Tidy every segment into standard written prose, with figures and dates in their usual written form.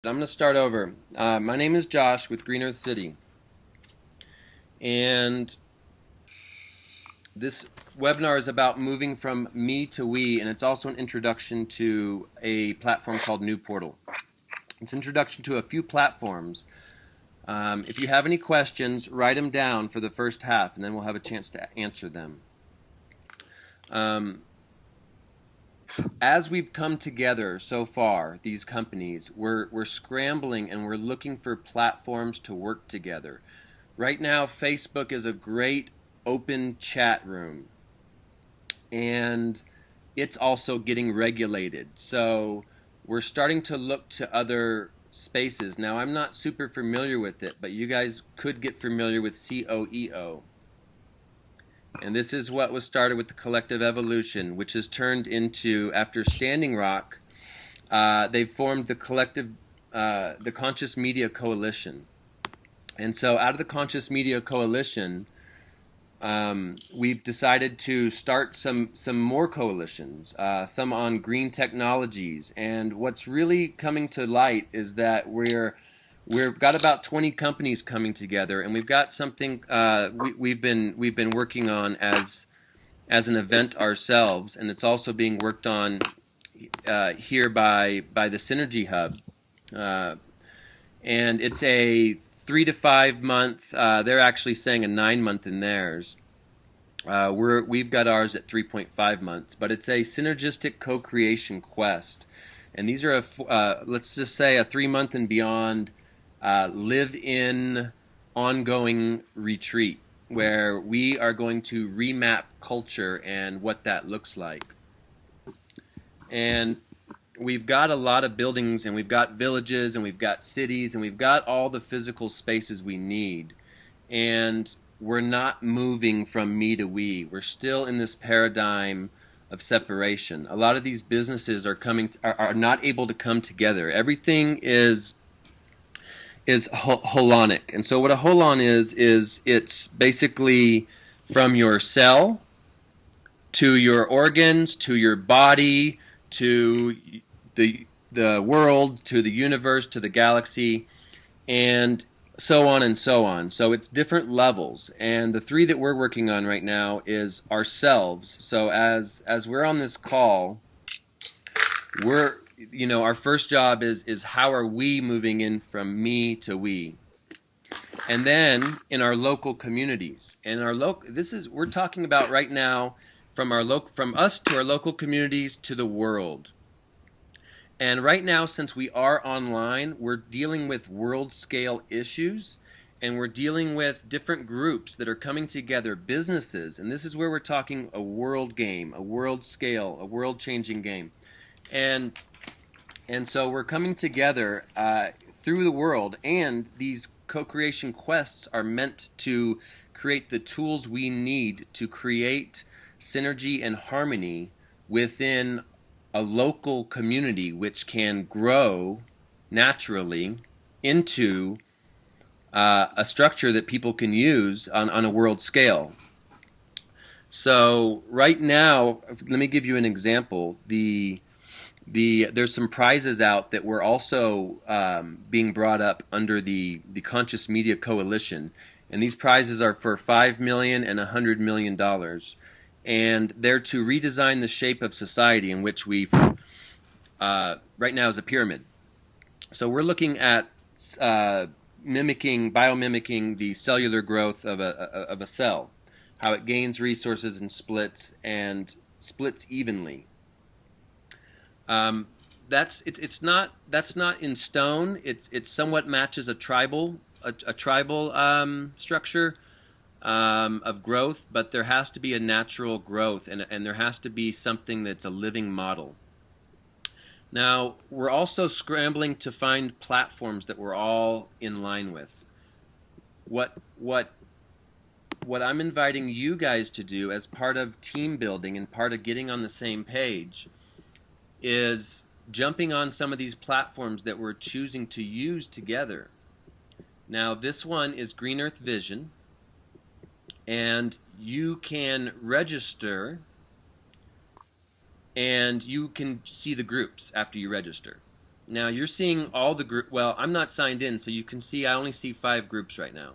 I'm going to start over. My name is Josh with Green Earth City, and this webinar is about moving from me to we, and it's also an introduction to a platform called New Portal. It's an introduction to a few platforms. If you have any questions, write them down for the first half, and then we'll have a chance to answer them. As we've come together so far, these companies, we're scrambling and we're looking for platforms to work together. Right now, Facebook is a great open chat room, and it's also getting regulated. So we're starting to look to other spaces. Now, I'm not super familiar with it, but you guys could get familiar with COEO. And this is what was started with the Collective Evolution, which has turned into, after Standing Rock, they've formed the the Conscious Media Coalition. And so out of the Conscious Media Coalition, we've decided to start some more coalitions, some on green technologies. And what's really coming to light is that we've got about 20 companies coming together, and we've got something we've been working on as an event ourselves, and it's also being worked on here by the Synergy Hub, and it's a 3 to 5 month. They're actually saying a 9-month in theirs. We've got ours at 3.5 months, but it's a synergistic co-creation quest, and these are let's just say a 3-month and beyond. Live-in ongoing retreat where we are going to remap culture and what that looks like. And we've got a lot of buildings, and we've got villages, and we've got cities, and we've got all the physical spaces we need. And we're not moving from me to we. We're still in this paradigm of separation. A lot of these businesses are not able to come together. Everything is holonic. And so what a holon is it's basically from your cell to your organs to your body to the world to the universe to the galaxy and so on and so on. So it's different levels, and the 3 that we're working on right now is ourselves. So as we're on this call, our first job is how are we moving in from me to we, and then in our local communities. And we're talking about right now from us to our local communities to the world. And right now, since we are online, we're dealing with world scale issues, and we're dealing with different groups that are coming together, businesses, and this is where we're talking a world game, a world scale, a world changing game. And so we're coming together through the world, and these co-creation quests are meant to create the tools we need to create synergy and harmony within a local community, which can grow naturally into a structure that people can use on a world scale. So right now, let me give you an example. There's some prizes out that were also being brought up under the Conscious Media Coalition, and these prizes are for $5 million and $100 million, and they're to redesign the shape of society in which we right now is a pyramid. So we're looking at biomimicking the cellular growth of a cell, how it gains resources and splits evenly. That's not in stone. It somewhat matches a tribal structure of growth, but there has to be a natural growth, and there has to be something that's a living model. Now, we're also scrambling to find platforms that we're all in line with. What I'm inviting you guys to do as part of team building and part of getting on the same page is jumping on some of these platforms that we're choosing to use together. Now, this one is Green Earth Vision, and you can register, and you can see the groups after you register. Now you're seeing all the group. Well, I'm not signed in, so you can see I only see 5 groups right now.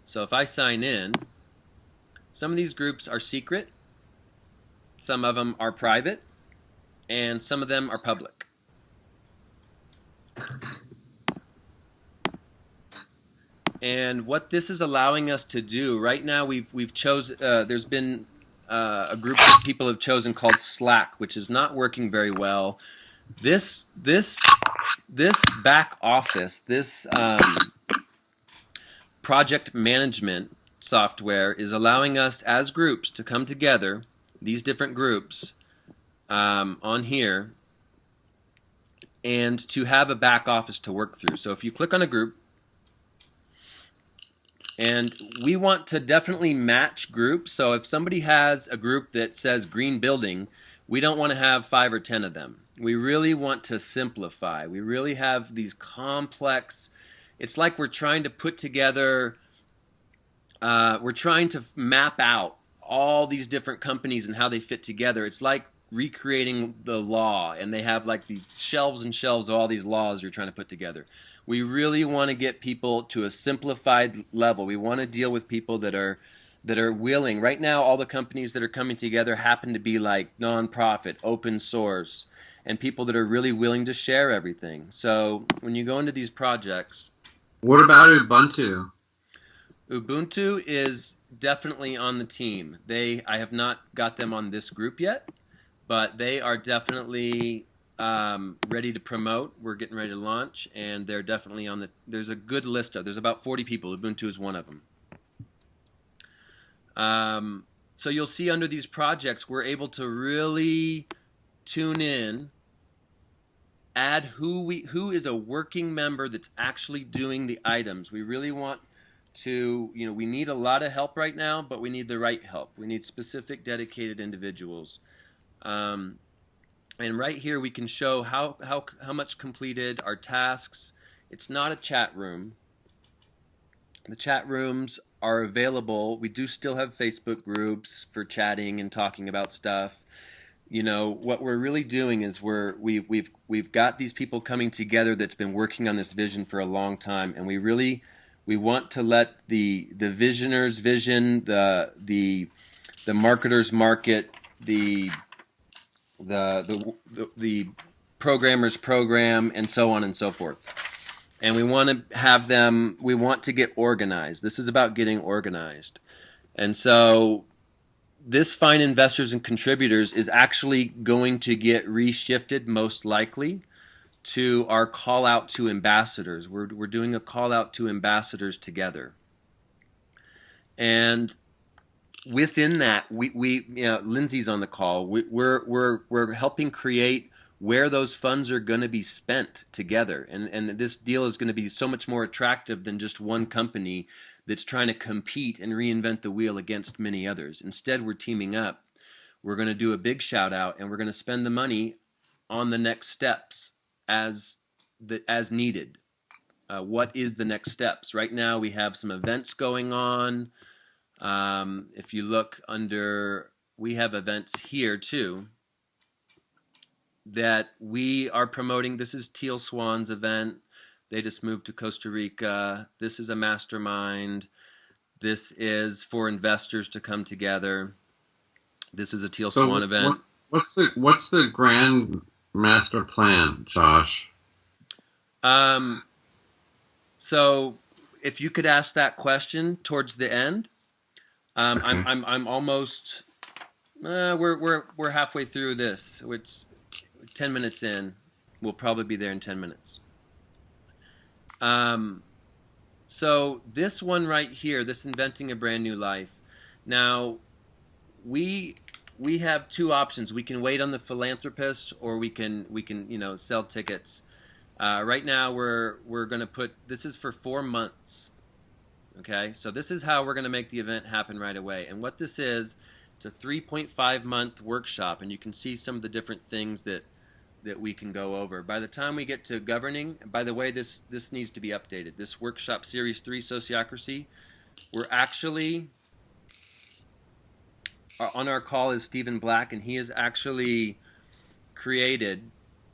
So if I sign in, some of these groups are secret, some of them are private, and some of them are public. And what this is allowing us to do right now, we've chosen. There's been a group of people have chosen called Slack, which is not working very well. This back office, this project management software is allowing us as groups to come together, these different groups on here, and to have a back office to work through. So if you click on a group, and we want to definitely match groups. So if somebody has a group that says green building, we don't want to have 5 or 10 of them. We really want to simplify. We really have these complex, it's like we're trying to put together, we're trying to map out all these different companies and how they fit together. It's like recreating the law, and they have like these shelves and shelves of all these laws you're trying to put together. We really want to get people to a simplified level. We want to deal with people that are willing. Right now, all the companies that are coming together happen to be like nonprofit, open source, and people that are really willing to share everything. So when you go into these projects... What about Ubuntu? Ubuntu is definitely on the team. I have not got them on this group yet, but they are definitely ready to promote. We're getting ready to launch, and they're definitely on the... There's a good list of... There's about 40 people. Ubuntu is one of them. So you'll see under these projects, we're able to really tune in, add who is a working member that's actually doing the items. We really want to, we need a lot of help right now, but we need the right help. We need specific, dedicated individuals. And right here we can show how much completed, our tasks. It's not a chat room. The chat rooms are available. We do still have Facebook groups for chatting and talking about stuff. What we're really doing is we've got these people coming together that's been working on this vision for a long time, and we want to let the visioners vision, the marketers market, the programmers program, and so on and so forth. And we want to have them, we want to get organized. This is about getting organized. And so this Find Investors and Contributors is actually going to get reshifted most likely to our call out to ambassadors. We're doing a call out to ambassadors together. And within that, we Lindsay's on the call. We're helping create where those funds are going to be spent together, and this deal is going to be so much more attractive than just one company that's trying to compete and reinvent the wheel against many others. Instead, we're teaming up. We're going to do a big shout out, and we're going to spend the money on the next steps as needed. What is the next steps? Right now, we have some events going on. If you look under, we have events here too that we are promoting. This is Teal Swan's event. They just moved to Costa Rica. This is a mastermind. This is for investors to come together. This is a Teal Swan event. What's the grand master plan, Josh? So if you could ask that question towards the end. Okay. I'm almost we're halfway through this. It's 10 minutes in. We'll probably be there in 10 minutes. So this one right here, this Inventing a Brand New Life. Now, we have 2 options. We can wait on the philanthropists, or we can sell tickets. Right now we're going to put, this is for 4 months. Okay, so this is how we're going to make the event happen right away. And what this is, it's a 3.5 month workshop, and you can see some of the different things that we can go over. By the time we get to governing, by the way, this needs to be updated. This workshop series 3, Sociocracy, we're actually, on our call is Stephen Black, and he has actually created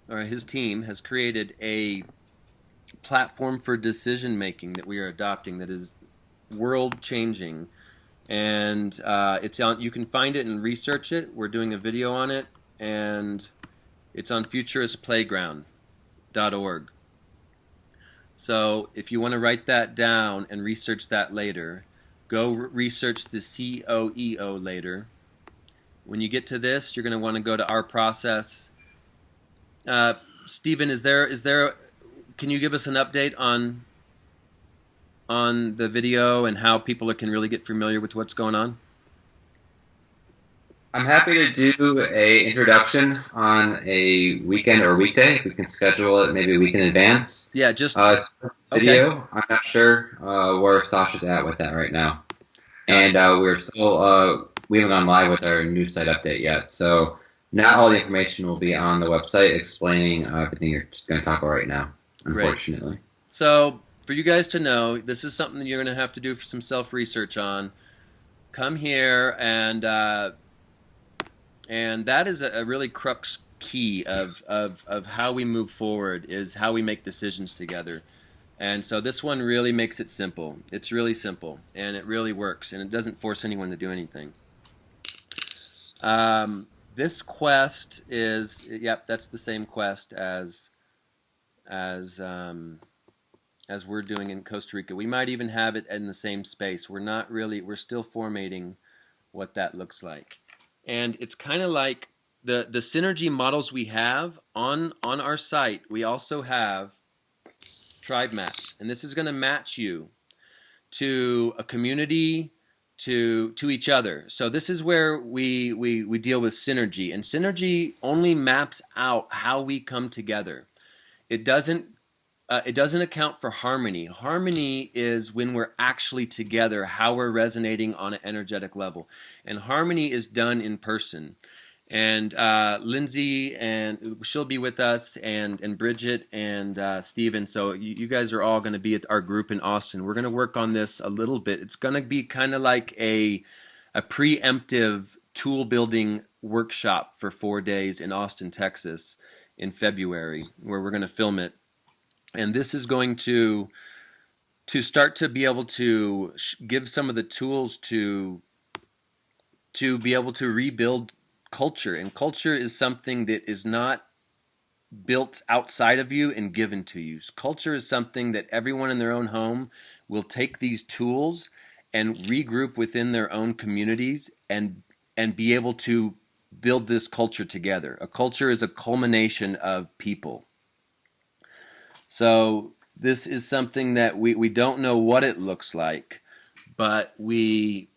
or his team has created a platform for decision making that we are adopting that is world changing, and it's on. You can find it and research it. We're doing a video on it, and it's on futuristplayground.org. So if you want to write that down and research that later, go research the COEO later. When you get to this, you're going to want to go to our process. Stephen, is there? Can you give us an update on the video and how people can really get familiar with what's going on? I'm happy to do a introduction on a weekend or weekday. We can schedule it maybe a week in advance. Yeah, just video. Okay. I'm not sure where Sasha's at with that right now, and we're still we haven't gone live with our news site update yet. So not all the information will be on the website explaining everything you're just going to talk about right now. Unfortunately. Great. So for you guys to know, this is something that you're going to have to do some self-research on. Come here and that is a really crux key of how we move forward, is how we make decisions together. And so this one really makes it simple. It's really simple, and it really works, and it doesn't force anyone to do anything. This quest is, yep, that's the same quest as we're doing in Costa Rica. We might even have it in the same space. We're still formatting what that looks like. And it's kind of like the synergy models we have on our site. We also have Tribe Match, and this is going to match you to a community, to each other. So this is where we deal with synergy, and synergy only maps out how we come together. It doesn't account for harmony. Harmony is when we're actually together, how we're resonating on an energetic level. And harmony is done in person. And Lindsay, and she'll be with us, and Bridget, and Steven. So you guys are all going to be at our group in Austin. We're going to work on this a little bit. It's going to be kind of like a preemptive tool building workshop for 4 days in Austin, Texas in February, where we're going to film it. And this is going to start to be able to give some of the tools to be able to rebuild culture. And culture is something that is not built outside of you and given to you. Culture is something that everyone in their own home will take these tools and regroup within their own communities and be able to build this culture together. A culture is a culmination of people. So this is something that we don't know what it looks like, but we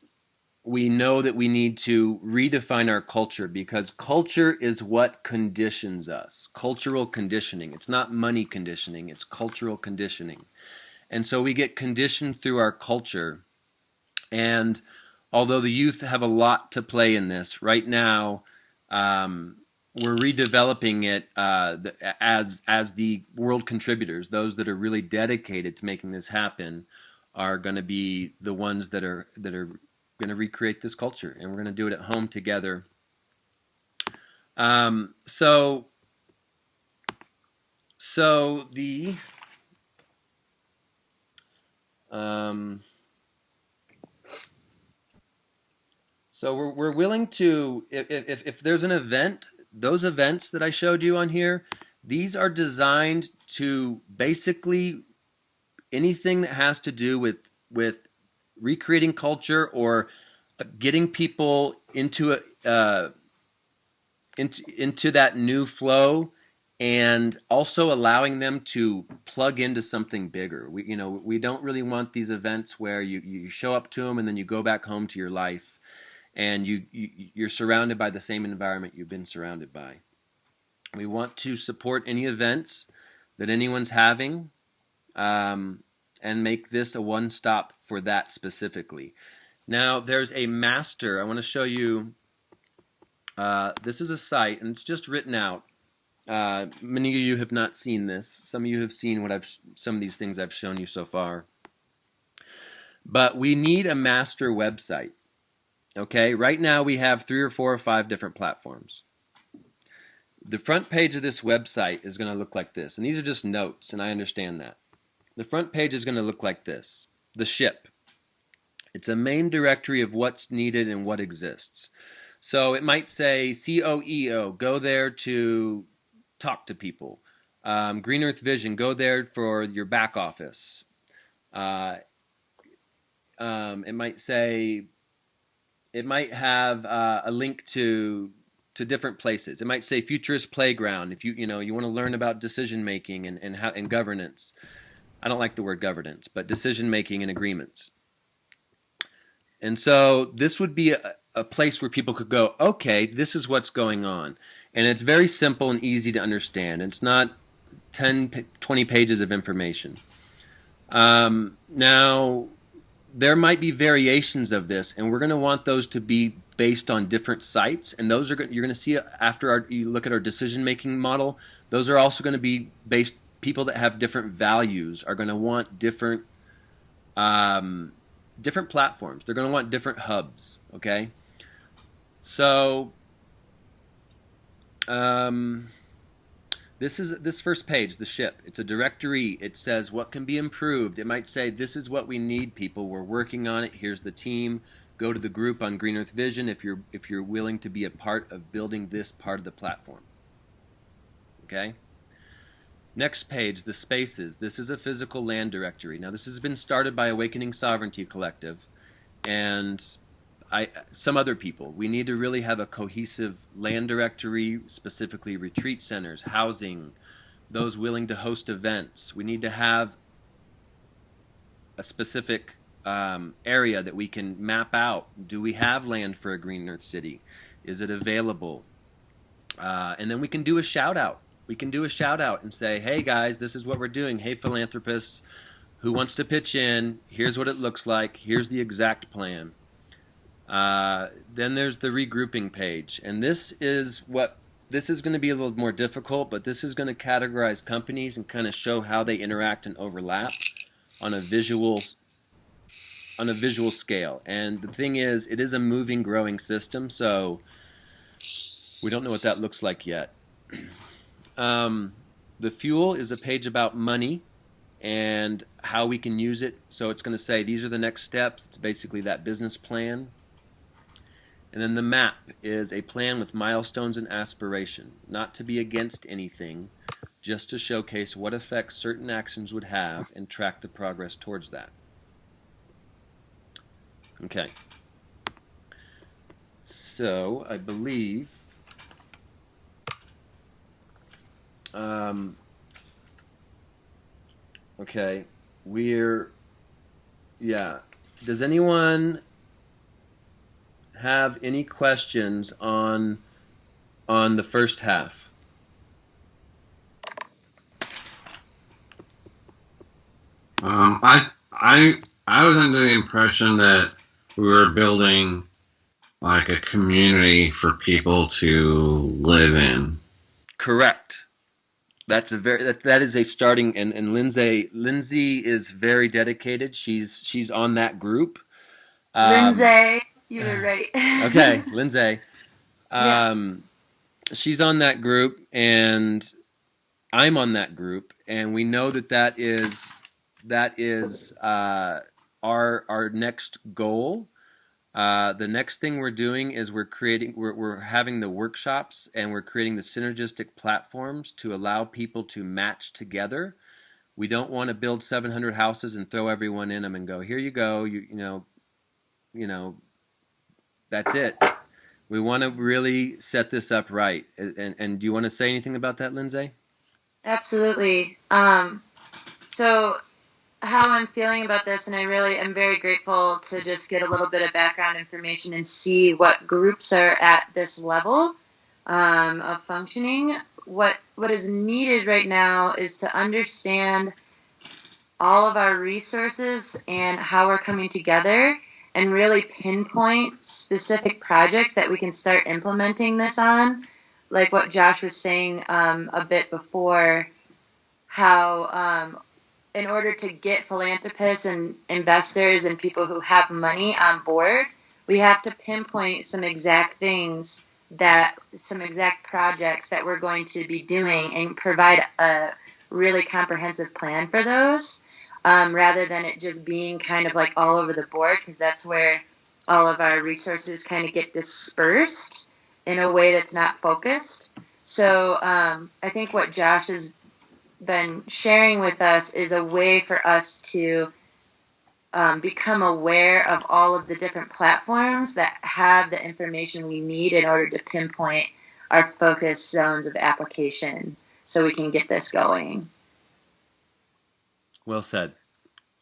know that we need to redefine our culture, because culture is what conditions us. Cultural conditioning. It's not money conditioning. It's cultural conditioning. And so we get conditioned through our culture. And although the youth have a lot to play in this, right now we're redeveloping it as the world contributors. Those that are really dedicated to making this happen are going to be the ones that are going to recreate this culture, and we're going to do it at home together. So we're willing to, if there's an event, those events that I showed you on here, these are designed to basically anything that has to do with recreating culture or getting people into that new flow, and also allowing them to plug into something bigger. We don't really want these events where you show up to them and then you go back home to your life and you're surrounded by the same environment you've been surrounded by. We want to support any events that anyone's having, and make this a one-stop for that specifically. Now, there's a master. I want to show you. This is a site, and it's just written out. Many of you have not seen this. Some of you have seen some of these things I've shown you so far. But we need a master website. Okay, right now we have 3 or 4 or 5 different platforms. The front page of this website is going to look like this. And these are just notes, and I understand that. The front page is going to look like this. The ship. It's a main directory of what's needed and what exists. So it might say COEO, go there to talk to people. Green Earth Vision, go there for your back office. It might say, it might have a link to different places. It might say Futurist Playground if you want to learn about decision making and governance. I don't like the word governance, but decision making and agreements. And so this would be a place where people could go, okay, this is what's going on. And it's very simple and easy to understand. It's not 10, 20 pages of information. Now, there might be variations of this, and we're going to want those to be based on different sites. And those are you're going to see after you look at our decision-making model, those are also going to be based, people that have different values are going to want different different platforms. They're going to want different hubs, okay? So this first page, the ship, it's a directory. It says what can be improved. It might say this is what we need, people. We're working on it. Here's the team. Go to the group on Green Earth Vision if you're willing to be a part of building this part of the platform. Okay? Next page, the spaces. This is a physical land directory. Now, this has been started by Awakening Sovereignty Collective and some other people. We need to really have a cohesive land directory, specifically retreat centers, housing, those willing to host events. We need to have a specific area that we can map out. Do we have land for a Green Earth City? Is it available? And then we can do a shout out. We can do a shout out and say, hey guys, this is what we're doing. Hey philanthropists, who wants to pitch in? Here's what it looks like. Here's the exact plan. Then there's the regrouping page. And this is going to be a little more difficult, but this is going to categorize companies and kind of show how they interact and overlap on a visual scale. And the thing is, it is a moving, growing system, so we don't know what that looks like yet. The fuel is a page about money and how we can use it. So it's going to say these are the next steps. It's basically that business plan. And then the map is a plan with milestones and aspiration, not to be against anything, just to showcase what effects certain actions would have and track the progress towards that. Okay. So I believe okay, does anyone have any questions on the first half? I was under the impression that we were building like a community for people to live in. Correct. That is a starting, and Lindsay is very dedicated. She's on that group. Lindsay, you were right. Okay, Lindsay. Yeah. She's on that group, and I'm on that group, and we know that is our next goal. The next thing we're doing is we're having the workshops, and we're creating the synergistic platforms to allow people to match together. We don't want to build 700 houses and throw everyone in them and go, here you go, you know, that's it. We want to really set this up right. And do you want to say anything about that, Lindsay? Absolutely. So how I'm feeling about this, and I really am very grateful to just get a little bit of background information and see what groups are at this level of functioning. What is needed right now is to understand all of our resources and how we're coming together and really pinpoint specific projects that we can start implementing this on, like what Josh was saying a bit before, how in order to get philanthropists and investors and people who have money on board, we have to pinpoint some exact things that some exact projects that we're going to be doing and provide a really comprehensive plan for those, rather than it just being kind of like all over the board, because that's where all of our resources kind of get dispersed in a way that's not focused. So I think what Josh has been sharing with us is a way for us to become aware of all of the different platforms that have the information we need in order to pinpoint our focus zones of application so we can get this going. Well said.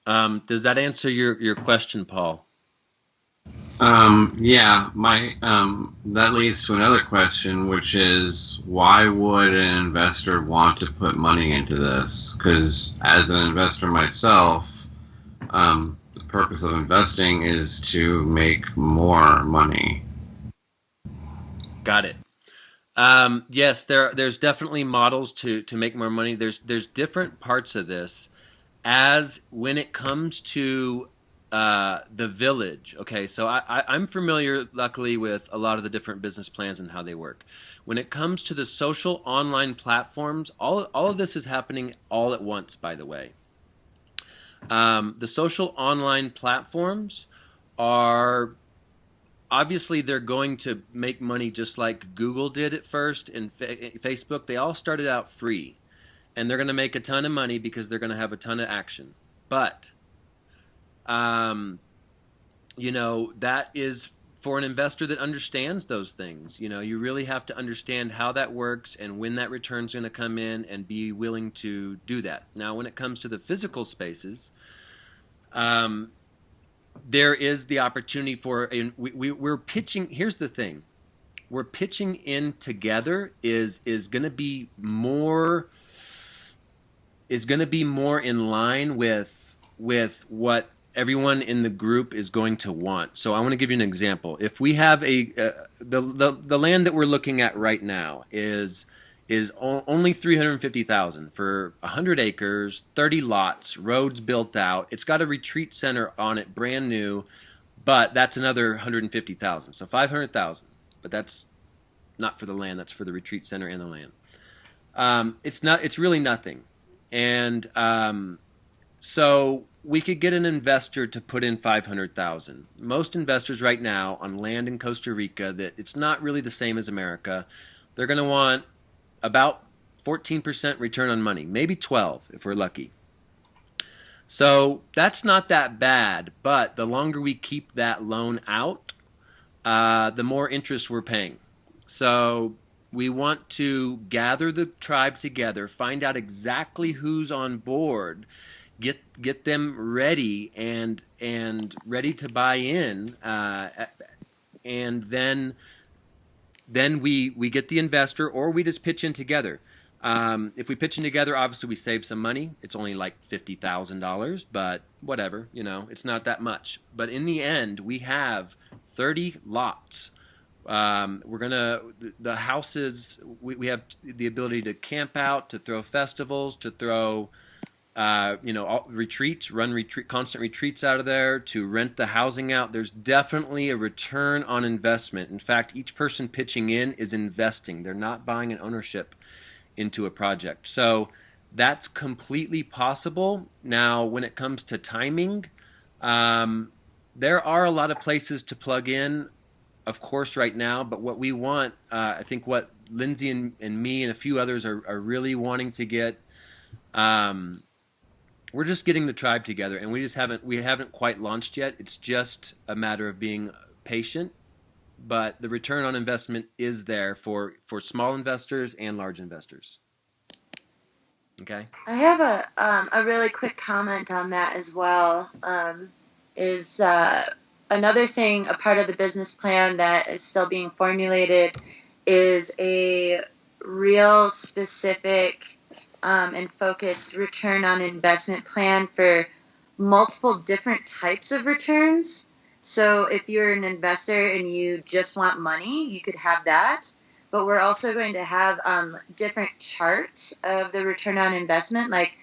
Does that answer your question, Paul? Yeah, that leads to another question, which is, why would an investor want to put money into this? Because as an investor myself, the purpose of investing is to make more money. Got it. Yes, there's definitely models to make more money. There's different parts of this. As when it comes to the village, okay, so I'm familiar, luckily, with a lot of the different business plans and how they work. When it comes to the social online platforms, all of this is happening all at once, by the way. The social online platforms are, obviously, they're going to make money just like Google did at first and Facebook. They all started out free. And they're going to make a ton of money because they're going to have a ton of action. But, that is for an investor that understands those things. You really have to understand how that works and when that return's going to come in and be willing to do that. Now, when it comes to the physical spaces, there is the opportunity for, we're pitching, here's the thing. We're pitching in together is going to be more in line with what everyone in the group is going to want. So I want to give you an example. If we have the land that we're looking at right now is only $350,000 for 100 acres, 30 lots, roads built out. It's got a retreat center on it, brand new, but that's another $150,000. So $500,000. But that's not for the land. That's for the retreat center and the land. It's really nothing. And so we could get an investor to put in $500,000. Most investors right now on land in Costa Rica, that it's not really the same as America, they're going to want about 14% return on money, maybe 12 if we're lucky. So that's not that bad, but the longer we keep that loan out, the more interest we're paying. So we want to gather the tribe together, find out exactly who's on board, get them ready and ready to buy in, and then we get the investor, or we just pitch in together. If we pitch in together, obviously we save some money. It's only like $50,000, but whatever, it's not that much. But in the end, we have 30 lots. The houses, we have the ability to camp out, to throw festivals, to throw, retreats, constant retreats out of there, to rent the housing out. There's definitely a return on investment. In fact, each person pitching in is investing. They're not buying an ownership into a project. So that's completely possible. Now, when it comes to timing, there are a lot of places to plug in, of course, right now, but what we want, I think what Lindsay and me and a few others are really wanting to get, we're just getting the tribe together, and we haven't quite launched yet. It's just a matter of being patient, but the return on investment is there for small investors and large investors. Okay. I have a really quick comment on that as well. Another thing, a part of the business plan that is still being formulated, is a real specific and focused return on investment plan for multiple different types of returns. So if you're an investor and you just want money, you could have that. But we're also going to have different charts of the return on investment, like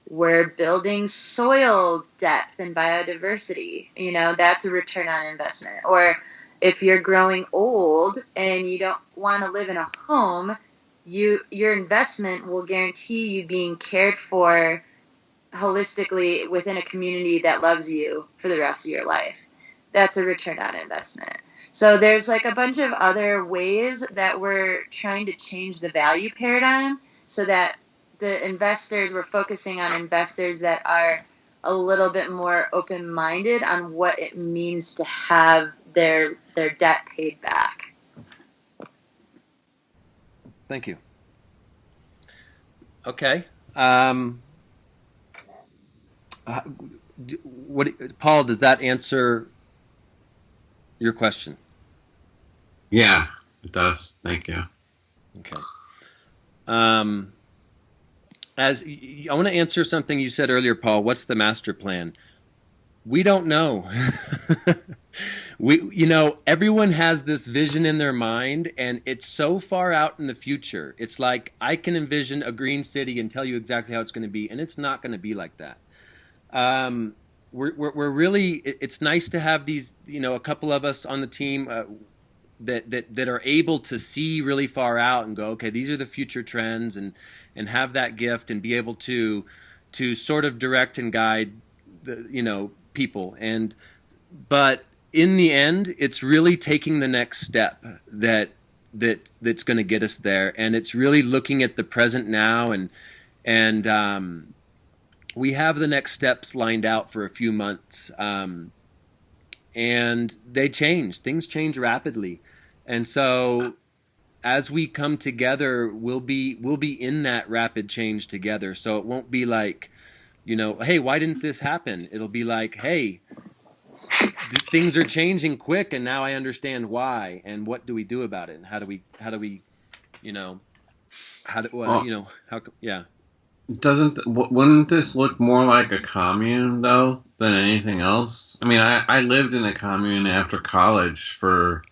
we're building soil depth and biodiversity. That's a return on investment. Or if you're growing old and you don't want to live in a home, your investment will guarantee you being cared for holistically within a community that loves you for the rest of your life. That's a return on investment. So there's like a bunch of other ways that we're trying to change the value paradigm so that the investors, we're focusing on investors that are a little bit more open-minded on what it means to have their debt paid back. Thank you. Okay. Paul, does that answer your question? Yeah, it does. Thank you. Okay. As I want to answer something you said earlier, Paul, what's the master plan? We don't know. Everyone has this vision in their mind, and it's so far out in the future. It's like I can envision a green city and tell you exactly how it's going to be, and it's not going to be like that. We're really. It's nice to have these, a couple of us on the team that are able to see really far out and go, okay, these are the future trends, and have that gift and be able to sort of direct and guide the people. But in the end, it's really taking the next step that's going to get us there, and it's really looking at the present now, and we have the next steps lined out for a few months, and things change rapidly, and so as we come together, we'll be in that rapid change together. So it won't be like, hey, why didn't this happen? It'll be like, hey, things are changing quick, and now I understand why, and what do we do about it, and how do we yeah. Wouldn't this look more like a commune though than anything else? I mean, I lived in a commune after college for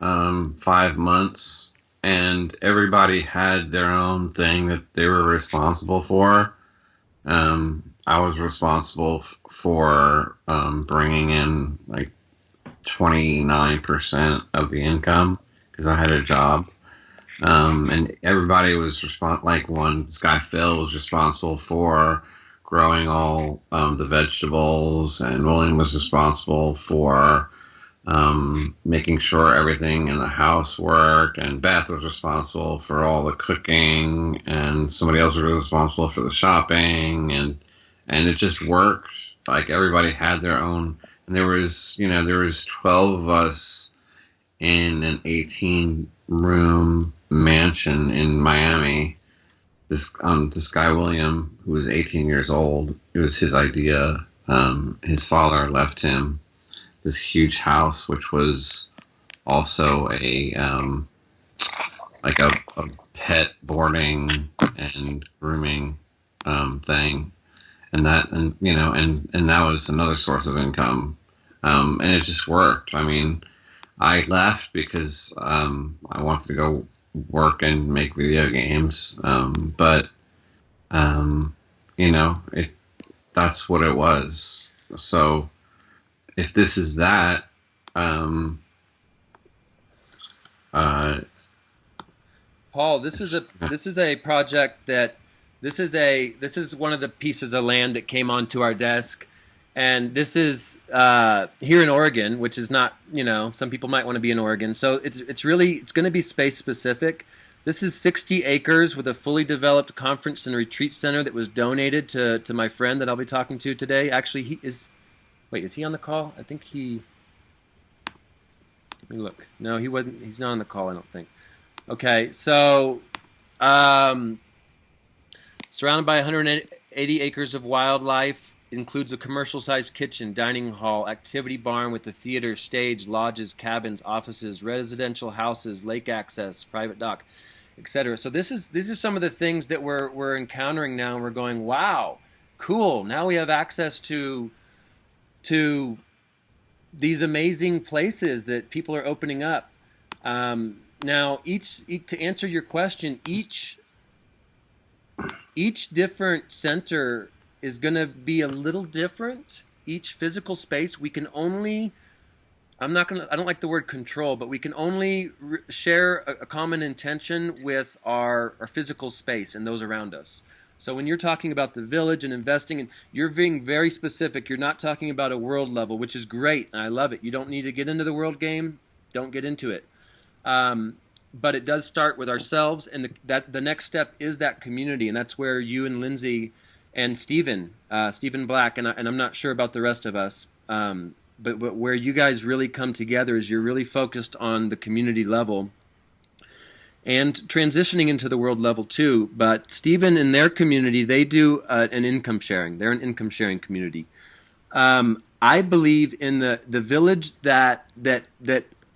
5 months, and everybody had their own thing that they were responsible for. I was responsible for bringing in like 29% of the income because I had a job. And everybody was this guy Phil was responsible for growing all the vegetables, and William was responsible for making sure everything in the house worked, and Beth was responsible for all the cooking, and somebody else was responsible for the shopping, and it just worked. Like everybody had their own, and there was 12 of us in an 18-room mansion in Miami. This guy William, who was 18 years old, it was his idea. His father left him this huge house, which was also a pet boarding and grooming thing, and that was another source of income, and it just worked. I mean, I left because I wanted to go work and make video games, but that's what it was. So if this is that, Paul, this is a project that this is one of the pieces of land that came onto our desk, and this is here in Oregon, which is not, some people might want to be in Oregon, so it's going to be space specific. This is 60 acres with a fully developed conference and retreat center that was donated to my friend that I'll be talking to today. Actually, is he on the call? I think let me look. No, he wasn't. He's not on the call, I don't think. Okay, so surrounded by 180 acres of wildlife, includes a commercial-sized kitchen, dining hall, activity barn with a theater, stage, lodges, cabins, offices, residential houses, lake access, private dock, etc. So these are some of the things that we're encountering now, and we're going, wow, cool. Now we have access to these amazing places that people are opening up. Now, to answer your question, each different center is going to be a little different. Each physical space, we can only I don't like the word control, but we can only share a common intention with our physical space and those around us. So when you're talking about the village and investing, and you're being very specific, you're not talking about a world level, which is great, and I love it. You don't need to get into the world game. Don't get into it. But it does start with ourselves, and the next step is that community, and that's where you and Lindsay and Stephen Black, and I'm not sure about the rest of us, but where you guys really come together is you're really focused on the community level and transitioning into the world level too. But Stephen and their community, they do an income sharing. They're an income sharing community. I believe in the village that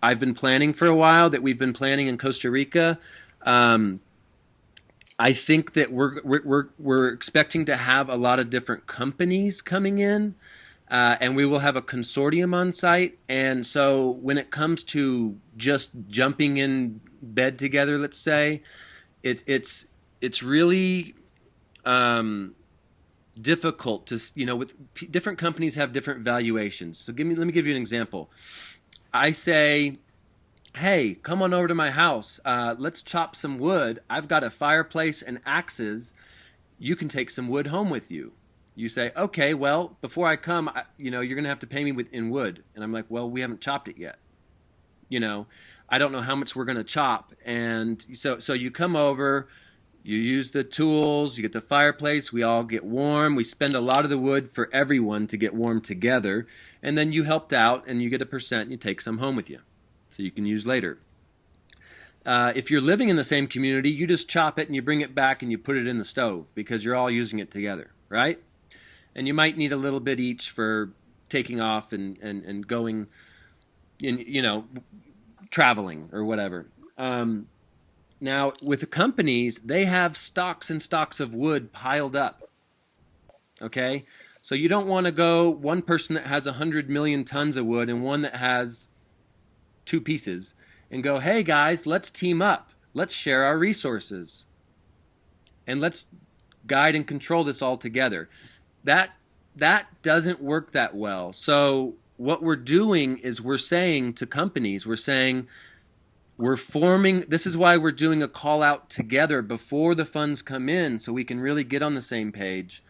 I've been planning for a while, that we've been planning in Costa Rica. I think that we're expecting to have a lot of different companies coming in, and we will have a consortium on site. And so when it comes to just jumping in bed together, let's say, it's really difficult to, with different companies have different valuations. So let me give you an example. I say, hey, come on over to my house. Let's chop some wood. I've got a fireplace and axes. You can take some wood home with you. You say, okay, well, before I come, you're going to have to pay me in wood. And I'm like, well, we haven't chopped it yet. I don't know how much we're going to chop. And so you come over, you use the tools, you get the fireplace, we all get warm. We spend a lot of the wood for everyone to get warm together. And then you helped out and you get a percent and you take some home with you so you can use later. If you're living in the same community, you just chop it and you bring it back and you put it in the stove because you're all using it together, right? And you might need a little bit each for taking off and going, traveling or whatever. Now, with the companies, they have stocks and stocks of wood piled up, okay? So you don't want to go one person that has 100 million tons of wood and one that has 2 pieces and go, hey, guys, let's team up. Let's share our resources. And let's guide and control this all together. That doesn't work that well. So what we're doing is we're saying to companies, we're forming, this is why we're doing a call out together before the funds come in so we can really get on the same page.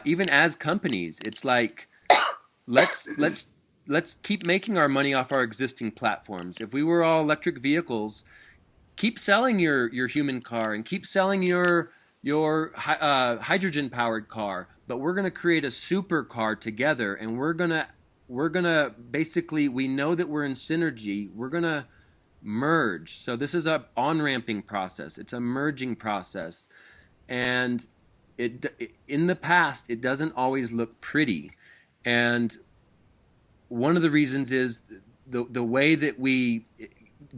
Even as companies, it's like, let's keep making our money off our existing platforms. If we were all electric vehicles, keep selling your human car and keep selling your hydrogen powered car, but we're going to create a super car together, and we're gonna basically, we know that we're in synergy. We're gonna merge. So this is a on-ramping process. It's a merging process, and in the past it doesn't always look pretty. And one of the reasons is the way that we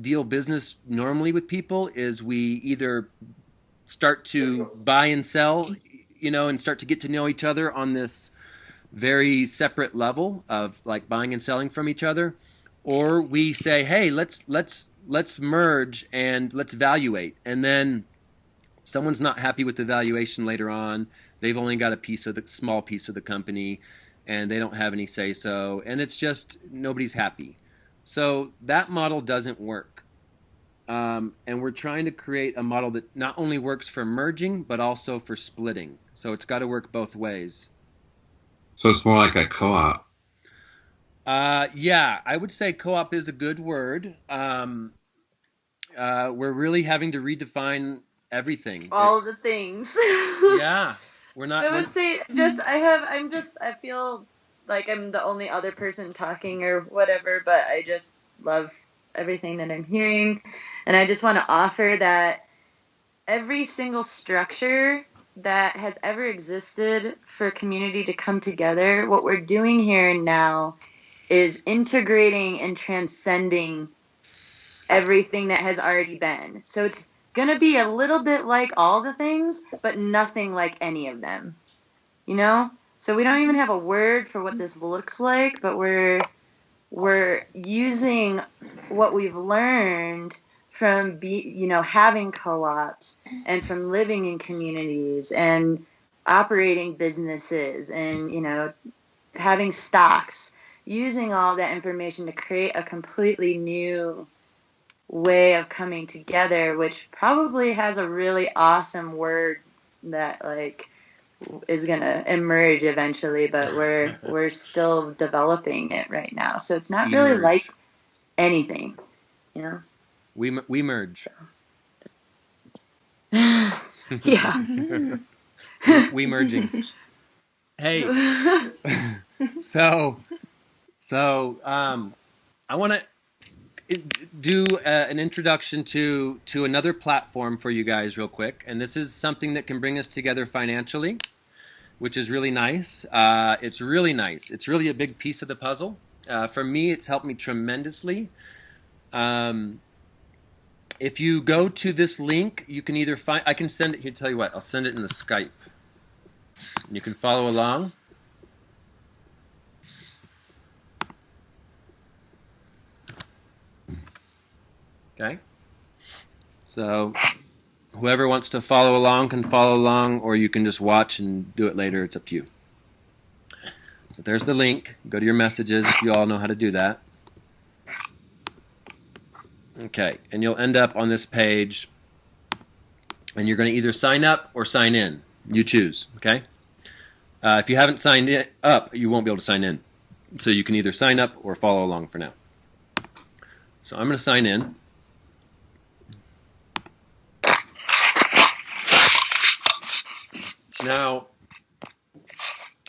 deal business normally with people is we either start to buy and sell, and start to get to know each other on this very separate level of like buying and selling from each other, or we say, hey, let's merge and let's valuate, and then someone's not happy with the valuation later on. They've only got a small piece of the company, and they don't have any say so, and it's just nobody's happy. So that model doesn't work, and we're trying to create a model that not only works for merging but also for splitting. So it's got to work both ways. So it's more like a co-op. Yeah, I would say co-op is a good word. We're really having to redefine everything. All the things. Yeah, we're not. I would say I feel like I'm the only other person talking or whatever, but I just love everything that I'm hearing, and I just want to offer that every single structure that has ever existed for community to come together, what we're doing here now is integrating and transcending everything that has already been. So it's going to be a little bit like all the things, but nothing like any of them. So we don't even have a word for what this looks like, but we're using what we've learned from having co-ops and from living in communities and operating businesses and having stocks using all that information to create a completely new way of coming together, which probably has a really awesome word that like is gonna emerge eventually, but we're still developing it right now. So it's not really like anything, you know. We merge. Yeah. We merging. Hey. So I want to do an introduction to another platform for you guys real quick, and this is something that can bring us together financially, which is really nice. It's really nice. It's really a big piece of the puzzle. For me, it's helped me tremendously. If you go to this link, you can either find, I can send it here, tell you what, I'll send it in the Skype. You can follow along. Okay. So whoever wants to follow along can follow along, or you can just watch and do it later. It's up to you. But there's the link. Go to your messages if you all know how to do that. Okay, and you'll end up on this page, and you're going to either sign up or sign in. You choose, okay? If you haven't signed up, you won't be able to sign in. So you can either sign up or follow along for now. So I'm going to sign in. Now,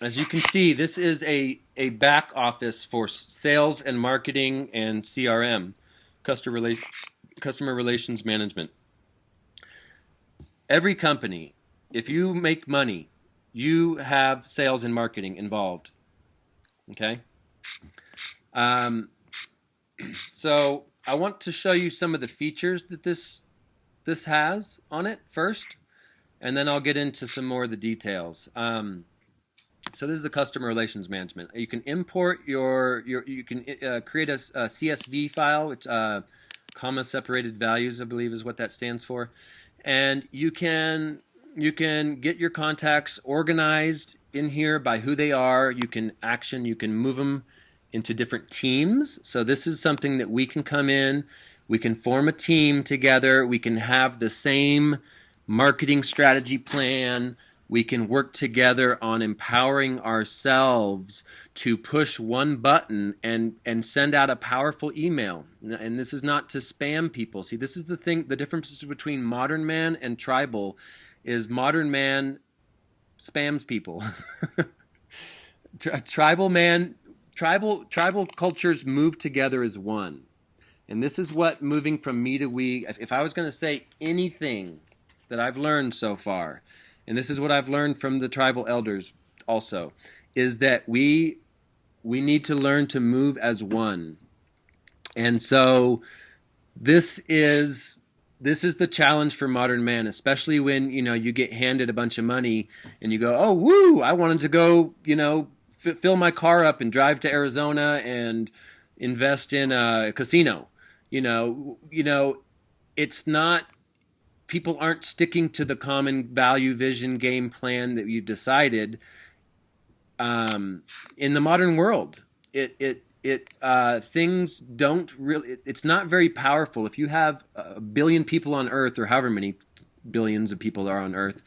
as you can see, this is a back office for sales and marketing and CRM. Customer relations management. Every company, if you make money, you have sales and marketing involved. Okay? So I want to show you some of the features that this has on it first, and then I'll get into some more of the details. So this is the customer relations management. You can import you can create a CSV file, which comma separated values, I believe is what that stands for, and you can get your contacts organized in here by who they are. You can move them into different teams. So this is something that we can come in, we can form a team together, we can have the same marketing strategy plan. We can work together on empowering ourselves to push one button and send out a powerful email. And this is not to spam people. See, this is the thing, the difference between modern man and tribal is modern man spams people. Tribal cultures move together as one. And this is what moving from me to we, if I was going to say anything that I've learned so far, and this is what I've learned from the tribal elders also, is that we need to learn to move as one. And so this is the challenge for modern man, especially when, you get handed a bunch of money and you go, oh, woo, I wanted to go, fill my car up and drive to Arizona and invest in a casino. It's not, people aren't sticking to the common value, vision, game plan that you've decided. In the modern world, things don't really, it's not very powerful. If you have a billion people on Earth, or however many billions of people are on Earth,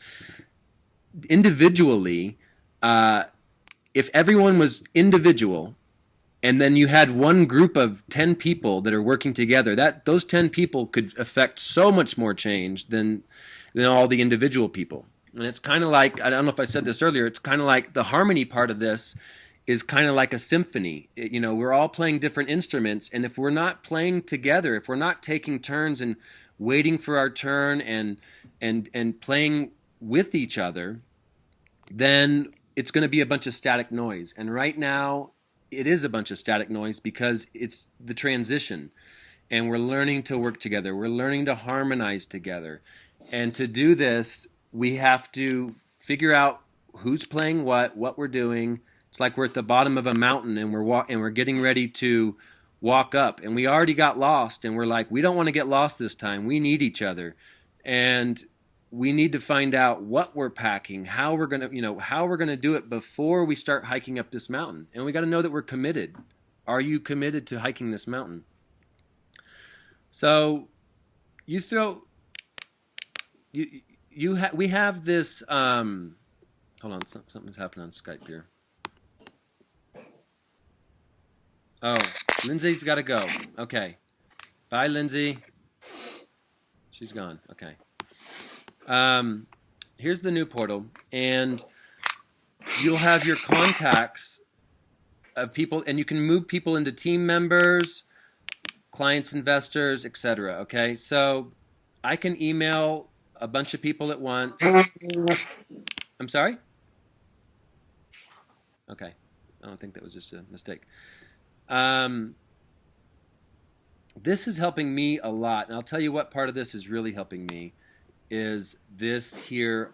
individually, if everyone was individual, and then you had one group of 10 people that are working together, those 10 people could affect so much more change than all the individual people. And it's kind of like, I don't know if I said this earlier, it's kind of like the harmony part of this is kind of like a symphony. We're all playing different instruments, and if we're not playing together, if we're not taking turns and waiting for our turn and playing with each other, then it's going to be a bunch of static noise. And right now, it is a bunch of static noise because it's the transition, and we're learning to work together. We're learning to harmonize together. And to do this, we have to figure out who's playing what we're doing. It's like we're at the bottom of a mountain and we're getting ready to walk up, and we already got lost, and we're like, we don't want to get lost this time. We need each other. And we need to find out what we're packing, how we're going to do it before we start hiking up this mountain. And we got to know that we're committed. Are you committed to hiking this mountain? So we have this. Hold on, something's happening on Skype here. Oh, Lindsay's got to go. Okay, bye, Lindsay. She's gone. Okay. Here's the new portal, and you'll have your contacts of people, and you can move people into team members, clients, investors, etc. Okay, so I can email a bunch of people at once. I'm sorry? Okay, I don't think that was just a mistake. This is helping me a lot, and I'll tell you what part of this is really helping me is this here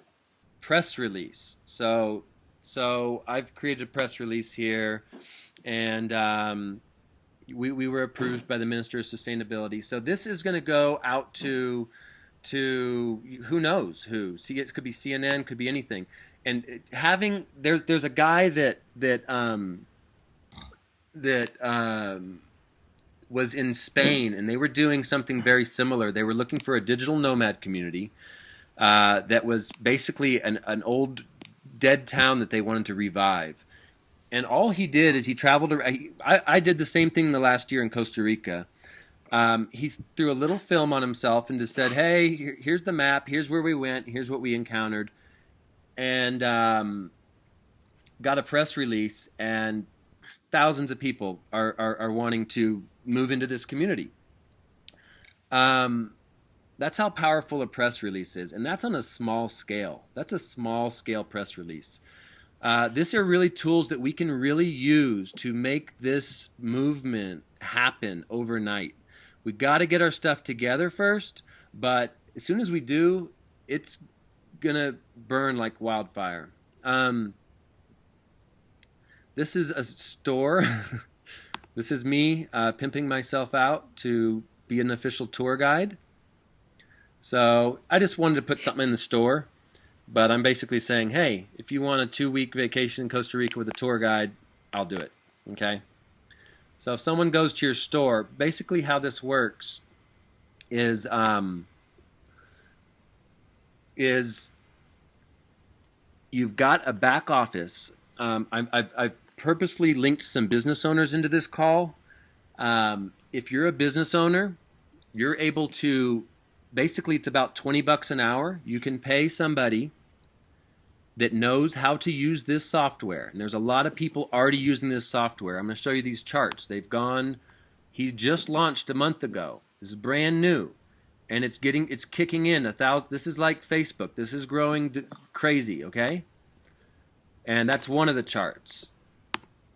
press release. So I've created a press release here, and we were approved by the Minister of Sustainability. So this is going to go out to who knows who. See, it could be CNN, could be anything. And there's a guy that was in Spain, and they were doing something very similar. They were looking for a digital nomad community that was basically an old dead town that they wanted to revive. And all he did is he traveled. I did the same thing the last year in Costa Rica. He threw a little film on himself and just said, "Hey, here's the map. Here's where we went. Here's what we encountered," and got a press release. And thousands of people are wanting to move into this community. That's how powerful a press release is, and that's on a small scale. That's a small scale press release. These are really tools that we can really use to make this movement happen overnight. We got to get our stuff together first, but as soon as we do, it's gonna burn like wildfire. This is a store. This is me pimping myself out to be an official tour guide. So I just wanted to put something in the store, but I'm basically saying, hey, if you want a 2-week vacation in Costa Rica with a tour guide, I'll do it, okay? So if someone goes to your store, basically how this works is you've got a back office. I've purposely linked some business owners into this call. If you're a business owner, you're able to, basically it's about $20 an hour. You can pay somebody that knows how to use this software. And there's a lot of people already using this software. I'm going to show you these charts. He just launched a month ago. This is brand new. And it's kicking in 1,000. This is like Facebook. This is growing crazy, okay? And that's one of the charts.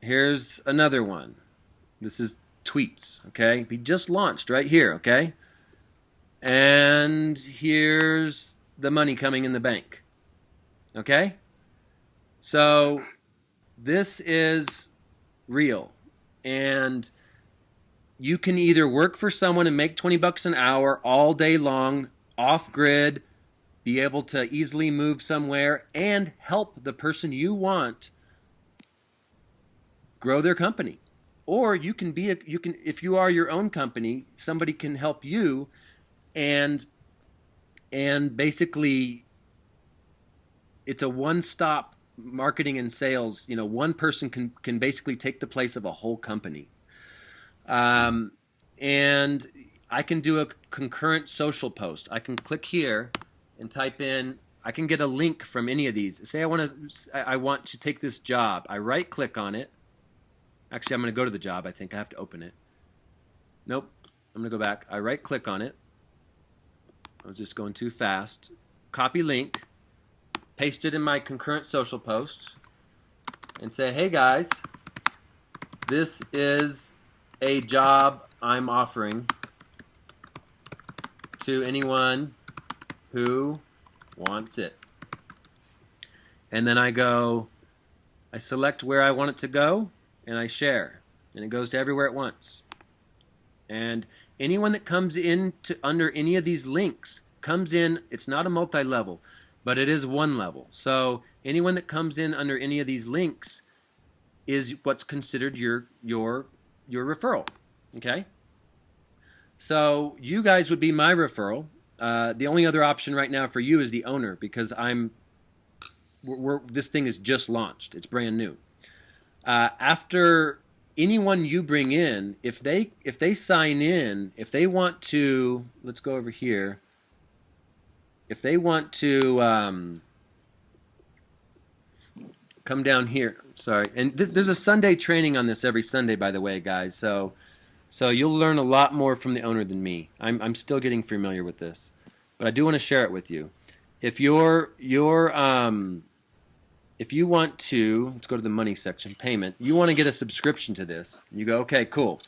Here's another one. This is tweets, okay? He just launched right here, okay? And here's the money coming in the bank, okay? So this is real. And you can either work for someone and make $20 an hour all day long, off-grid, be able to easily move somewhere, and help the person you want grow their company. Or you can if you are your own company, somebody can help you, and basically it's a one-stop marketing and sales. One person can basically take the place of a whole company. And I can do a concurrent social post. I can click here and type in, I can get a link from any of these. Say I want to take this job. I right click on it. Actually, I'm going to go to the job. I think I have to open it. Nope. I'm going to go back. I right click on it. I was just going too fast. Copy link. Paste it in my concurrent social post. And say, hey guys, this is a job I'm offering to anyone who wants it. And then I select where I want it to go, and I share. And it goes to everywhere at once. And anyone that comes in under any of these links comes in, it's not a multi-level, but it is one level. So anyone that comes in under any of these links is what's considered your your referral. Okay? So you guys would be my referral. The only other option right now for you is the owner, because this thing is just launched. It's brand new. After anyone you bring in, if they sign in, if they want to, let's go over here. If they want to come down here, sorry, and there's a Sunday training on this every Sunday, by the way, guys. So you'll learn a lot more from the owner than me. I'm still getting familiar with this, but I do want to share it with you. If you want to, let's go to the money section, payment. You want to get a subscription to this. You go, okay, cool.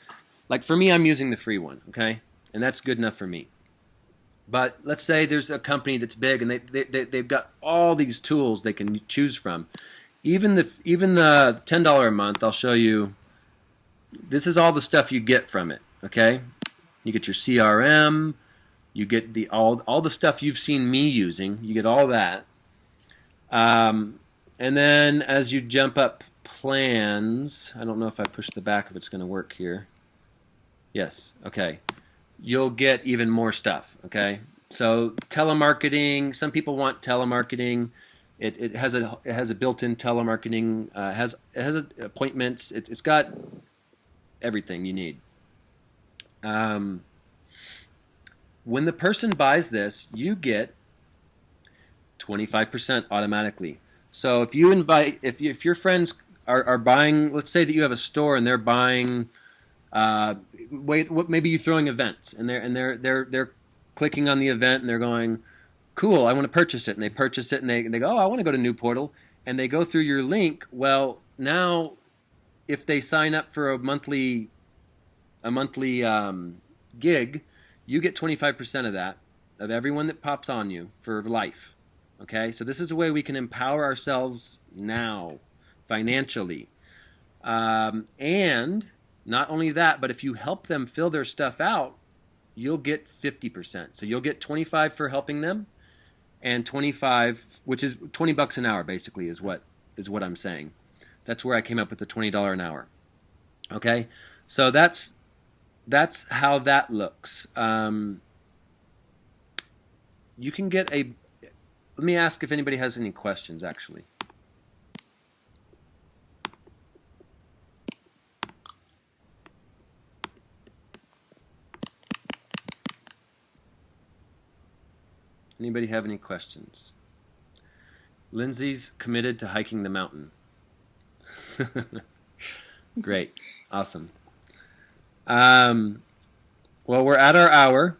Like for me, I'm using the free one, okay, and that's good enough for me. But let's say there's a company that's big and they've got all these tools they can choose from. Even the $10 a month, I'll show you. This is all the stuff you get from it, okay? You get your CRM, you get all the stuff you've seen me using, you get all that. And then as you jump up plans, I don't know if I push the back if it's going to work here. Yes, okay. You'll get even more stuff, okay? So telemarketing, some people want telemarketing. It has a built-in telemarketing, it has appointments, it's got everything you need. When the person buys this, you get 25% automatically. So if you invite, if your friends are buying, let's say that you have a store and they're buying, maybe you're throwing events and they're clicking on the event and they're going, cool, I want to purchase it, and they purchase it and they go, oh, I want to go to New Portal, and they go through your link. Well, now if they sign up for a monthly gig, you get 25% of that, of everyone that pops on you for life. Okay, so this is a way we can empower ourselves now financially. And not only that, but if you help them fill their stuff out, you'll get 50%. So you'll get 25 for helping them, and 25, which is $20 an hour, basically, is what I'm saying. That's where I came up with the $20 an hour. Okay, so that's how that looks. You can get a. Let me ask if anybody has any questions, actually. Anybody have any questions? Lindsay's committed to hiking the mountain. Great. Awesome. Well, we're at our hour.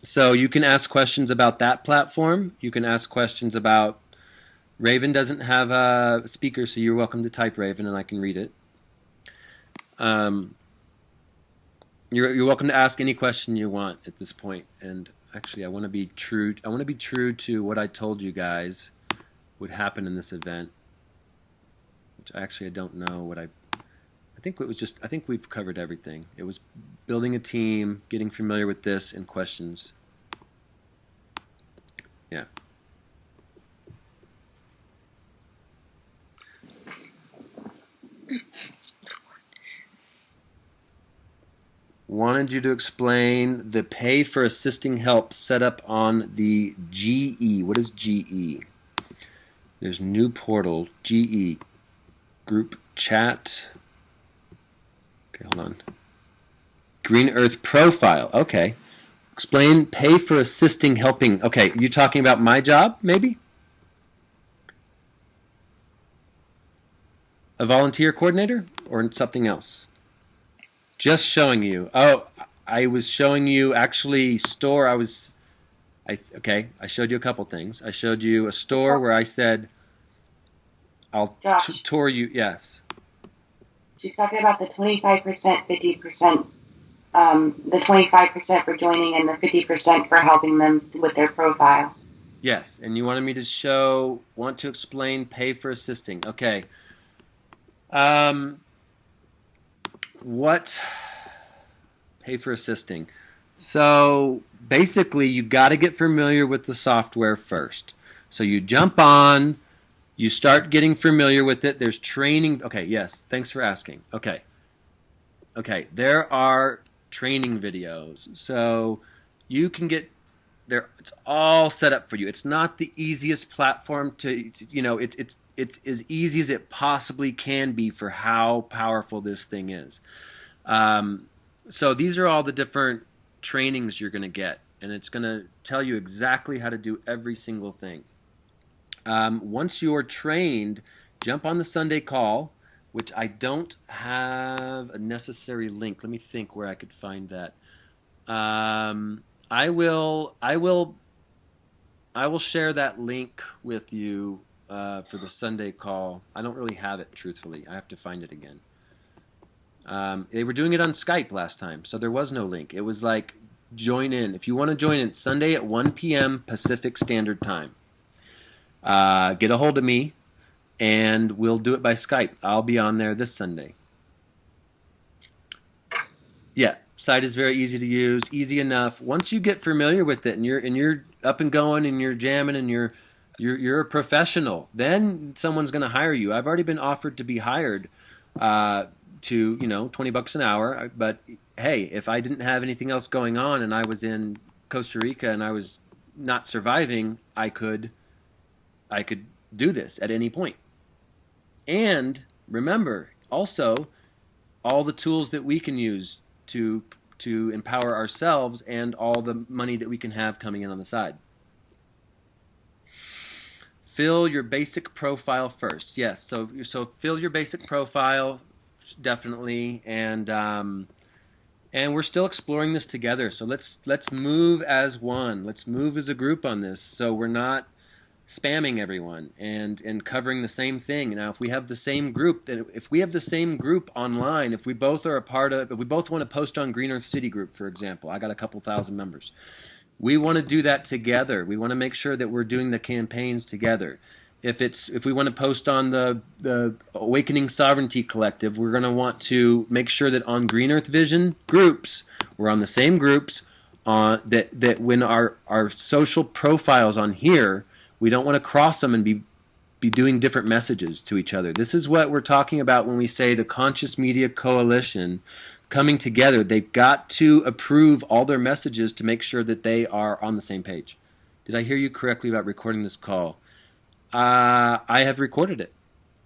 So you can ask questions about that platform. You can ask questions about... Raven doesn't have a speaker, so you're welcome to type Raven and I can read it. You're welcome to ask any question you want at this point. And actually, I want to be true to what I told you guys would happen in this event. Which actually I don't know what I think we've covered everything. It was building a team, getting familiar with this, and questions. Yeah. Wanted you to explain the pay for assisting help set up on the GE. What is GE? There's New Portal, GE, group chat. Okay, hold on. Green Earth profile. Okay. Explain pay for assisting helping. Okay, you talking about my job, maybe? A volunteer coordinator or something else? Just showing you. Oh, I was showing you actually store. I showed you a couple things. I showed you a store where I said, I'll tour you. Yes. She's talking about the 25%, 50%, the 25% for joining and the 50% for helping them with their profile. Yes, and you wanted me to want to explain pay for assisting. Okay. What pay for assisting? So basically, you got to get familiar with the software first. So you jump on, You start getting familiar with it. There's training. Okay, yes, thanks for asking. Okay, there are training videos. So you can get there. It's all set up for you. It's not the easiest platform to, it's as easy as it possibly can be for how powerful this thing is. So these are all the different trainings you're going to get, and it's going to tell you exactly how to do every single thing. Once you're trained, jump on the Sunday call, which I don't have a necessary link. Let me think where I could find that. I will share that link with you for the Sunday call. I don't really have it, truthfully. I have to find it again. They were doing it on Skype last time, so there was no link. It was like, join in. If you want to join in, Sunday at 1 p.m. Pacific Standard Time. Get a hold of me, and we'll do it by Skype. I'll be on there this Sunday. Yeah, site is very easy to use, easy enough. Once you get familiar with it, and you're up and going, and you're jamming, and you're a professional, then someone's going to hire you. I've already been offered to be hired to $20 an hour. But hey, if I didn't have anything else going on, and I was in Costa Rica, and I was not surviving, I could do this at any point. And remember, also, all the tools that we can use to empower ourselves, and all the money that we can have coming in on the side. Fill your basic profile first. Yes, so fill your basic profile, definitely, and we're still exploring this together. So let's move as one. Let's move as a group on this, so we're not spamming everyone and covering the same thing. Now, if we have the same group, online, if we both want to post on Green Earth City Group, for example, I got a couple thousand members. We want to do that together. We want to make sure that we're doing the campaigns together. If we want to post on the Awakening Sovereignty Collective, we're going to want to make sure that on Green Earth Vision groups, we're on the same groups, that when our social profiles on here, we don't want to cross them and be doing different messages to each other. This is what we're talking about when we say the Conscious Media Coalition coming together. They've got to approve all their messages to make sure that they are on the same page. Did I hear you correctly about recording this call? I have recorded it.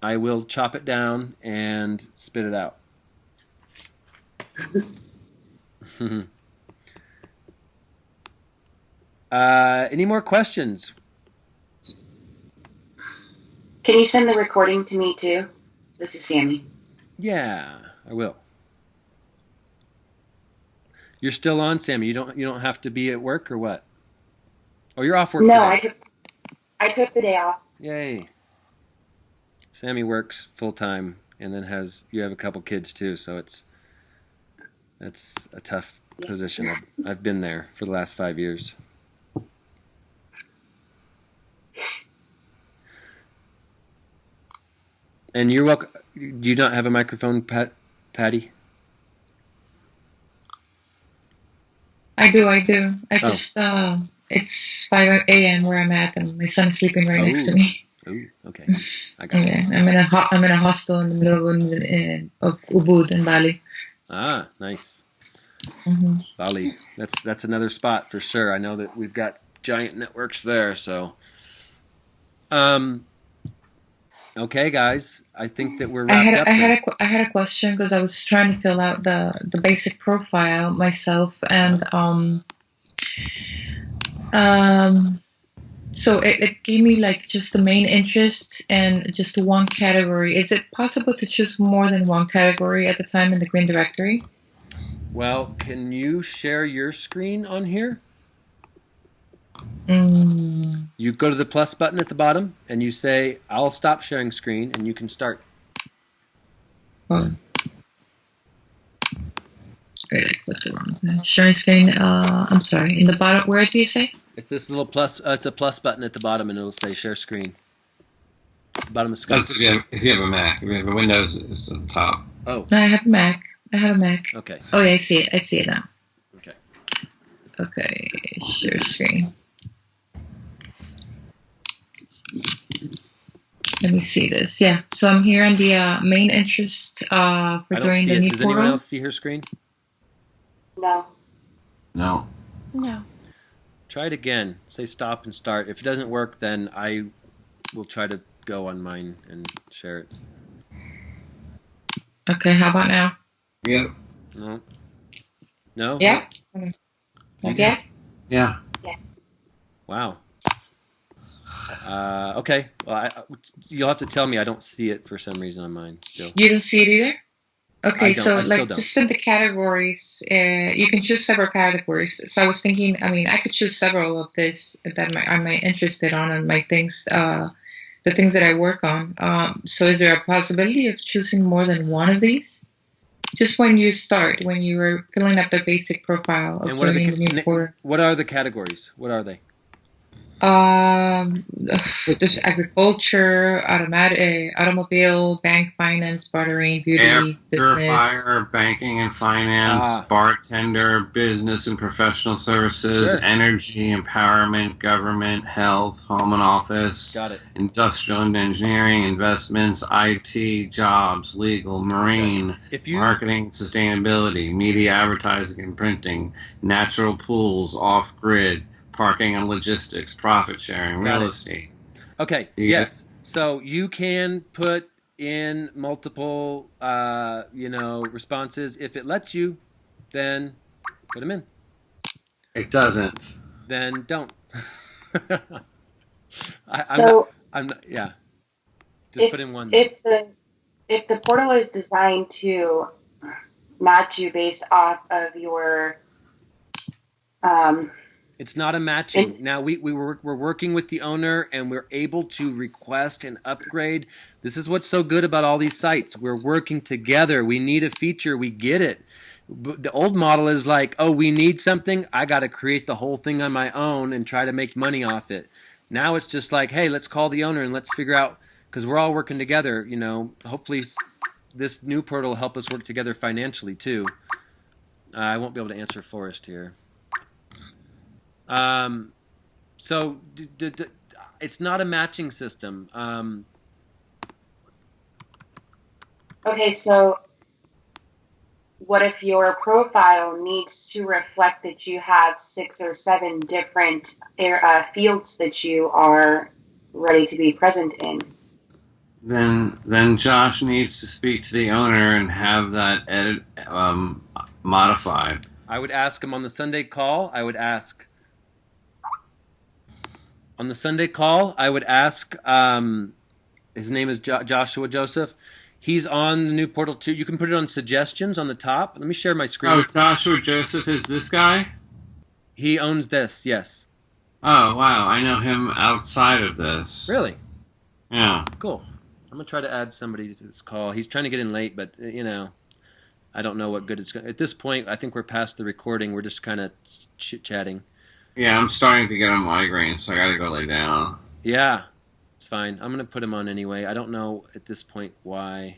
I will chop it down and spit it out. Any more questions? Can you send the recording to me too? This is Sammy. Yeah, I will. You're still on, Sammy. You don't have to be at work or what? Oh, you're off work. No, today. I took the day off. Yay. Sammy works full time, and then you have a couple kids too, so that's a tough position. I've been there for the last 5 years. And you're welcome. Do you not have a microphone, Patty? I do. Just it's 5 a.m. where I'm at, and my son's sleeping right next to me. Oh, okay. I got it. I'm in a hostel in the middle of Ubud in Bali. Ah, nice. Mm-hmm. Bali. That's another spot for sure. I know that we've got giant networks there. So, okay, guys. I think that we're wrapped up. I had a question because I was trying to fill out the basic profile myself, and so it gave me like just the main interest and just one category. Is it possible to choose more than one category at a time in the Green Directory? Well, can you share your screen on here? You go to the plus button at the bottom and you say, I'll stop sharing screen, and you can start. Wait, I clicked the wrong thing. Sharing screen, I'm sorry. In the bottom, where do you say? It's this little plus, it's a plus button at the bottom, and it'll say share screen. Bottom of the screen. That's if you have a Mac. If you have a Windows, it's on top. Oh. No, I have a Mac. Okay. Oh, yeah, I see it. I see it now. Okay. Okay, share screen. Let me see this. Yeah. So I'm here on the main interest for I don't joining see the it. new Does anyone portal. else see her screen? No. No. No. Try it again. Say stop and start. If it doesn't work, then I will try to go on mine and share it. Okay. How about now? Yep. No? No? Yeah. You Okay. Yeah. Wow. Okay. Well, you'll have to tell me. I don't see it for some reason on mine still. You don't see it either? Okay, I don't. so I still like don't. just in the categories, you can choose several categories. So I was thinking, I mean, I could choose several of this that I'm interested on my things, the things that I work on. So is there a possibility of choosing more than one of these? Just when you start, when you were filling up the basic profile of And what are joining the new portal. what are the categories? What are they? There's agriculture, automobile, bank, finance, bartering, beauty, Air business. purifier, banking and finance, bartender, business and professional services, Sure. energy, empowerment, government, health, home and office, Got it. industrial and engineering, investments, IT, jobs, legal, marine, If you marketing, sustainability, media, advertising and printing, natural pools, off-grid, parking and logistics, profit sharing, Got real it. estate. Okay. Yeah. Yes. So you can put in multiple, responses. If it lets you, then put them in. It doesn't. Then don't. I'm not. Yeah. Just put in one. If the portal is designed to match you based off of your It's not a matching. Now we're working with the owner and we're able to request an upgrade. This is what's so good about all these sites. We're working together. We need a feature. We get it. The old model is like, oh, we need something. I got to create the whole thing on my own and try to make money off it. Now it's just like, hey, let's call the owner and let's figure out, because we're all working together. Hopefully this new portal will help us work together financially too. I won't be able to answer Forrest here. So it's not a matching system. Okay, so what if your profile needs to reflect that you have 6 or 7 different fields that you are ready to be present in? Then Josh needs to speak to the owner and have that edit modified. I would ask him on the Sunday call. On the Sunday call, I would ask, his name is Joshua Joseph. He's on the new portal too. You can put it on suggestions on the top. Let me share my screen. Oh, Joshua Joseph is this guy? He owns this, yes. Oh, wow. I know him outside of this. Really? Yeah. Cool. I'm going to try to add somebody to this call. He's trying to get in late, but, I don't know what good it's going to... At this point, I think we're past the recording. We're just kind of chit-chatting. Yeah, I'm starting to get a migraine, so I got to go lay down. Yeah, it's fine. I'm going to put him on anyway. I don't know at this point why.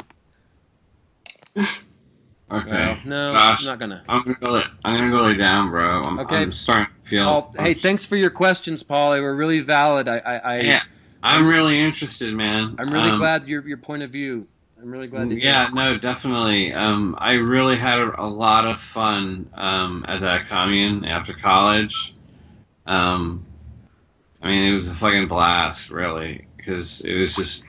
Okay. No, Josh, I'm not going to. I'm gonna go lay down, bro. I'm starting to feel... Paul, hey, thanks for your questions, Paul. They were really valid. Yeah, I'm really interested, man. I'm really glad your point of view. I'm really glad that Yeah, no, definitely. I really had a lot of fun at that commune after college. It was a fucking blast, really, because it was just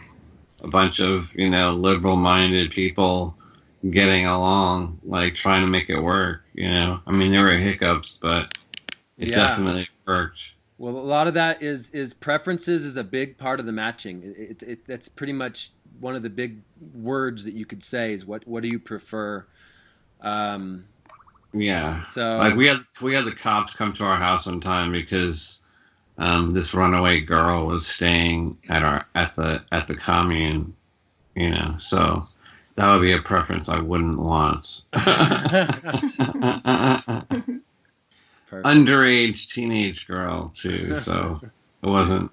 a bunch of, liberal-minded people getting along, like, trying to make it work, There were hiccups, but it definitely worked. Well, a lot of that is preferences is a big part of the matching. That's pretty much one of the big words that you could say is what do you prefer? Yeah. So like we had the cops come to our house one time because this runaway girl was staying at the commune, So that would be a preference I wouldn't want. Underage teenage girl too, so it wasn't.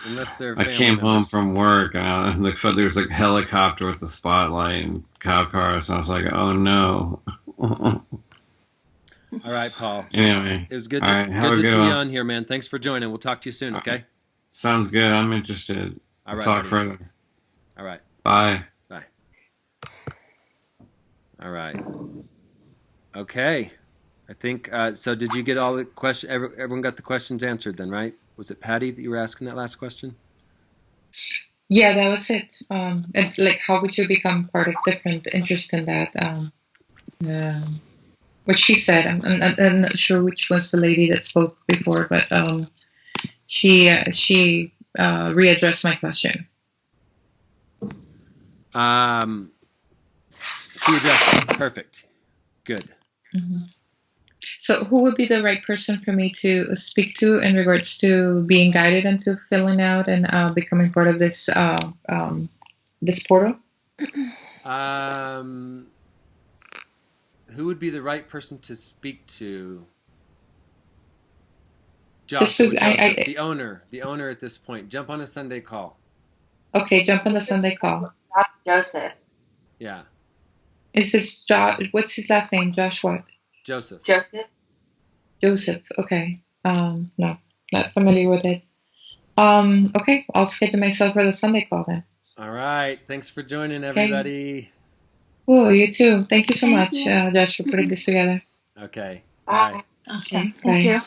Unless they're I came home from work and there was a helicopter with the spotlight and cop cars, and I was like, oh no. All right, Paul. Anyway, it was good to see you on here, man. Thanks for joining. We'll talk to you soon, okay? Sounds good. I'm interested. All right, talk buddy. further. All right. Bye. Bye. All right. Okay. I think so. Did you get all the questions? Everyone got the questions answered then, right? Was it Patty that you were asking that last question? Yeah, that was it. And like, how would you become part of different interest in that? What she said, I'm not sure which was the lady that spoke before, but she readdressed my question. She addressed it. Perfect. Good. Mm-hmm. So who would be the right person for me to speak to in regards to being guided into filling out and becoming part of this this portal? Who would be the right person to speak to? Joseph, the owner at this point. Jump on a Sunday call. Okay, jump on the Sunday call. Joseph. Yeah. Is this what's his last name? Josh what? Joseph. Joseph. Okay. No, not familiar with it. Okay, I'll schedule myself for the Sunday call then. All right. Thanks for joining, everybody. Oh, you too. Thank you so much, Josh, for putting this together. Okay. Bye. Bye. Awesome. Bye. Thank you.